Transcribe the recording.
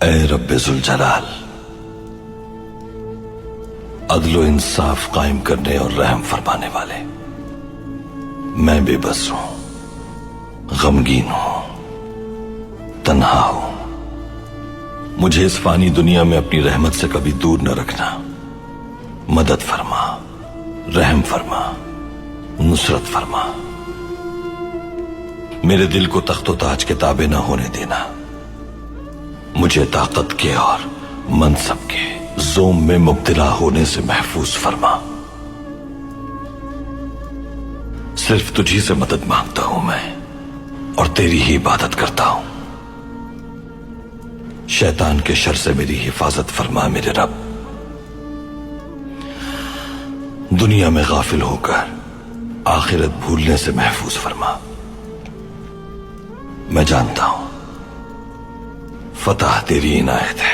اے رب ذوالجلال، عدل و انصاف قائم کرنے اور رحم فرمانے والے، میں بے بس ہوں، غمگین ہوں، تنہا ہوں۔ مجھے اس فانی دنیا میں اپنی رحمت سے کبھی دور نہ رکھنا۔ مدد فرما، رحم فرما، نصرت فرما۔ میرے دل کو تخت و تاج کے تابع نہ ہونے دینا۔ مجھے طاقت کے اور منصب کے زوم میں مبتلا ہونے سے محفوظ فرما۔ صرف تجھی سے مدد مانگتا ہوں میں، اور تیری ہی عبادت کرتا ہوں۔ شیطان کے شر سے میری حفاظت فرما میرے رب۔ دنیا میں غافل ہو کر آخرت بھولنے سے محفوظ فرما۔ میں جانتا ہوں فتح تیری عنایت ہے۔